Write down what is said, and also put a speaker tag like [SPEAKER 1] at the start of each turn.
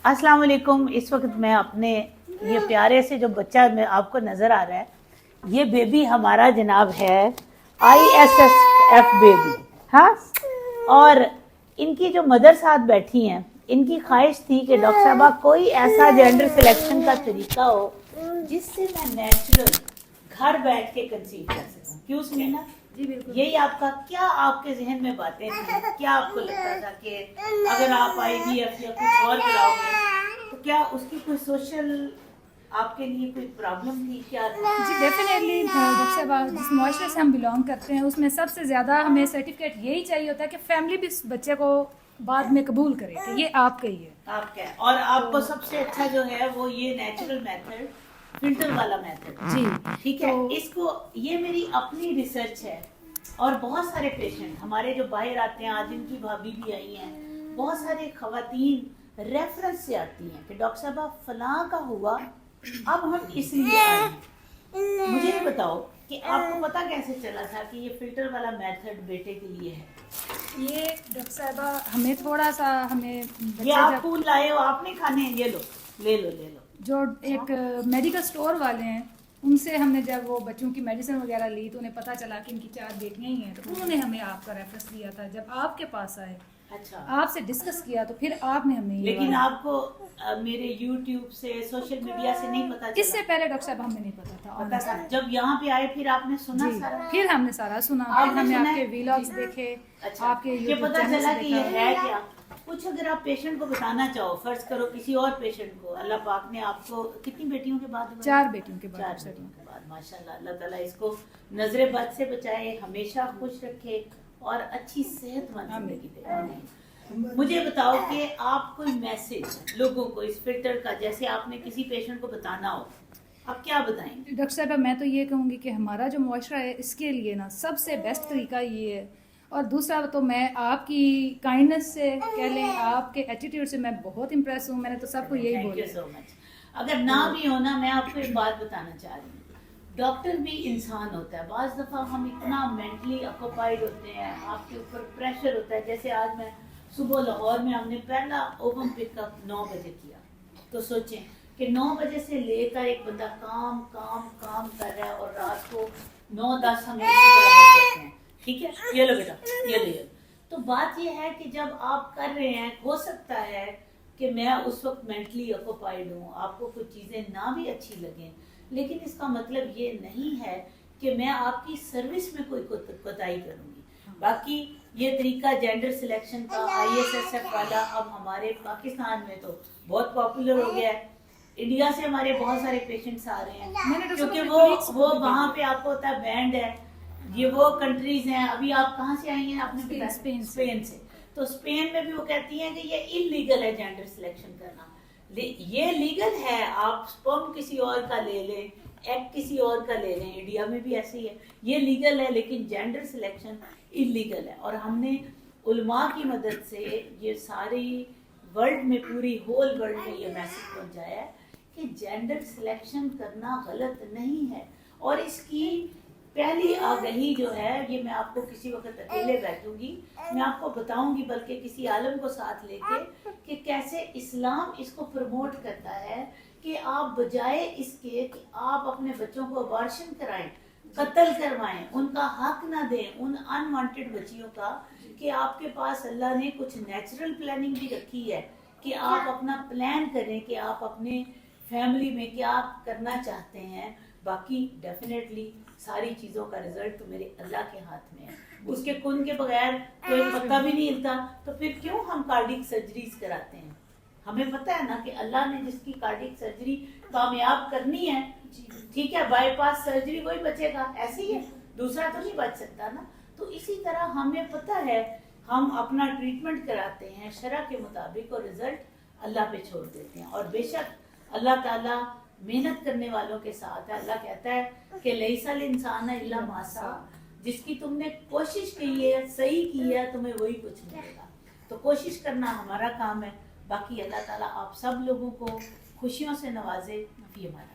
[SPEAKER 1] अस्सलाम वालेकुम। इस वक्त मैं अपने ये प्यारे से जो बच्चा में आपको नज़र आ रहा है, ये बेबी हमारा जनाब है ISSF बेबी। हाँ, और इनकी जो मदर साथ बैठी हैं, इनकी ख्वाहिश थी कि डॉक्टर साहबा कोई ऐसा जेंडर सिलेक्शन का तरीका हो जिससे मैं नेचुरल घर बैठ के कंसीव कर सकूं। क्यों सुनीना?
[SPEAKER 2] जी बिल्कुल।
[SPEAKER 1] यही आपका, क्या आपके जहन में बातें थी? क्या आपको लगता था कि अगर आप IVF या कुछ और कराओगे तो क्या उसकी कोई सोशल आपके लिए कोई प्रॉब्लम थी क्या?
[SPEAKER 2] जी डेफिनेटली डॉक्टर साहब, जिस मुआशरे से हम बिलोंग करते हैं उसमें सबसे ज़्यादा हमें सर्टिफिकेट यही चाहिए होता है कि फैमिली भी इस बच्चे को बाद में कबूल करे कि ये आपका ही है।
[SPEAKER 1] आपका है। और आपको सबसे अच्छा जो है वो ये नेचुरल मेथड, फिल्टर वाला मेथड।
[SPEAKER 2] जी
[SPEAKER 1] ठीक है। इसको, ये मेरी अपनी रिसर्च है और बहुत सारे पेशेंट हमारे जो बाहर आते हैं, आज इनकी भाभी भी आई हैं, बहुत सारे खवातीन रेफरेंस से आती हैं कि डॉक्टर साहब फलां का हुआ, अब हम इसलिए आए हैं। मुझे ये बताओ कि आपको पता कैसे चला था कि ये फिल्टर वाला मेथड बेटे के लिए है?
[SPEAKER 2] ये डॉक्टर साहबा हमें थोड़ा सा
[SPEAKER 1] ये आप फूल लाए हो, आपने खाने हैं, ये लो, ले लो ले लो।
[SPEAKER 2] जो एक मेडिकल स्टोर वाले हैं उनसे हमने जब वो बच्चों की मेडिसिन वगैरह ली तो उन्हें पता चला कि इनकी 4 बेटियां ही हैं, तो उन्होंने हमें आपका रेफरेंस दिया था। जब आपके पास आए,
[SPEAKER 1] अच्छा,
[SPEAKER 2] आपसे डिस्कस किया तो फिर आपने हमें
[SPEAKER 1] लेकिन आपको मेरे YouTube से, सोशल मीडिया से नहीं पता चला?
[SPEAKER 2] इससे पहले डॉक्टर साहब हमें नहीं पता था।
[SPEAKER 1] जब यहाँ पे आए फिर आपने सुना सारा?
[SPEAKER 2] फिर हमने सारा सुना, फिर हमने आपके व्लॉग्स देखे।
[SPEAKER 1] अच्छा,
[SPEAKER 2] आपके
[SPEAKER 1] ये पता चला कि ये है क्या? कुछ अगर आप पेशेंट को बताना चाहो, फर्ज करो किसी और पेशेंट को, अल्लाह पाक ने आपको कितनी बेटियों के बाद?
[SPEAKER 2] 4 बेटियों के बाद।
[SPEAKER 1] 4 बेटियों के बाद, माशाल्लाह। अल्लाह ताला इसको नजरे बद से बचाए, हमेशा खुश रखे और अच्छी सेहतमंद जिंदगी दे। मुझे बताओ कि आप कोई मैसेज लोगों को इस फिल्टर का, जैसे आपने किसी पेशेंट को बताना हो, आप क्या बताएंगे?
[SPEAKER 2] डॉक्टर साहब, मैं तो ये कहूँगी कि हमारा जो मुआशरा है इसके लिए ना सबसे बेस्ट तरीका ये है। और दूसरा तो मैं आपकी काइंडनेस से कह लें, आपके एटीट्यूड से मैं बहुत इम्प्रेस हूँ। मैंने तो सबको यही बोला।
[SPEAKER 1] Thank you so much. अगर ना भी हो ना, मैं आपको एक बात बताना चाह रही हूँ, डॉक्टर भी इंसान होता है। बाज़ दफ़ा हम इतना मेंटली ऑक्यूपाइड होते हैं, आपके ऊपर प्रेशर होता है। जैसे आज मैं सुबह लाहौर में, हमने पहला ओपन पिकअप 9 बजे किया, तो सोचें कि 9 बजे से लेकर एक बंदा काम काम काम कर रहा है और रात को 9-10 हम हैं। ठीक है, ये लो बेटा, ये लो। तो बात ये है कि जब आप कर रहे हैं, हो सकता है कि मैं उस वक्त मेंटली ऑक्यूपाइड हूँ, आपको कुछ चीज़ें ना भी अच्छी लगें, लेकिन इसका मतलब ये नहीं है कि मैं आपकी सर्विस में कोई कोताही करूँगी। बाकी ये तरीका जेंडर सिलेक्शन का ISSF वाला अब हमारे पाकिस्तान में तो बहुत पॉपुलर हो गया है। इंडिया से हमारे बहुत सारे पेशेंट्स आ रहे हैं, क्योंकि वो वहाँ पे आपको होता है बैंड है, ये वो कंट्रीज हैं। अभी आप कहाँ से आई हैं? आपने स्पेन से। तो स्पेन में भी वो कहती हैं कि ये इलीगल है जेंडर सिलेक्शन करना। ये लीगल है, आप स्पर्म किसी और का ले लें, एग किसी और का ले लें, इंडिया में भी ऐसे ही है, ये लीगल है, लेकिन जेंडर सिलेक्शन इलीगल है। और हमने उलमा की मदद से ये सारी वर्ल्ड में, पूरी होल वर्ल्ड में ये मैसेज पहुंचाया है कि जेंडर सिलेक्शन करना गलत नहीं है। और इसकी पहली आगही जो है, ये मैं आपको किसी वक्त अकेले बैठूंगी, मैं आपको बताऊंगी, बल्कि किसी आलम को साथ लेके, कि कैसे इस्लाम इसको प्रमोट करता है कि आप बजाय इसके कि आप अपने बच्चों को अबॉर्शन कराएं, कत्ल करवाएं, उनका हक ना दें उन अनवांटेड बच्चियों का, कि आपके पास अल्लाह ने कुछ नेचुरल प्लानिंग भी रखी है कि आप अपना प्लान करें कि आप अपने फैमिली में क्या करना चाहते हैं। बाकी डेफिनेटली सारी चीज़ों का रिजल्ट तो मेरे अल्लाह के हाथ में है, उसके कुन के बगैर कोई पता भी नहीं हिलता। तो फिर क्यों हम कार्डिक सर्जरीज कराते हैं? हमें पता है ना कि अल्लाह ने जिसकी कार्डिक सर्जरी कामयाब करनी है, ठीक है, बाईपास सर्जरी वही बचेगा, ऐसे ही है, दूसरा तो नहीं बच सकता ना। तो इसी तरह हमें पता है, हम अपना ट्रीटमेंट कराते हैं शरअ के मुताबिक और रिजल्ट अल्लाह पे छोड़ देते हैं। और बेशक अल्लाह ताला मेहनत करने वालों के साथ है। अल्लाह कहता है कि लैसल इंसान इल्ला मासा, जिसकी तुमने कोशिश की है, सही की है, तुम्हें वही कुछ मिलेगा। तो कोशिश करना हमारा काम है। बाकी अल्लाह ताला आप सब लोगों को खुशियों से नवाजे। फी अमान।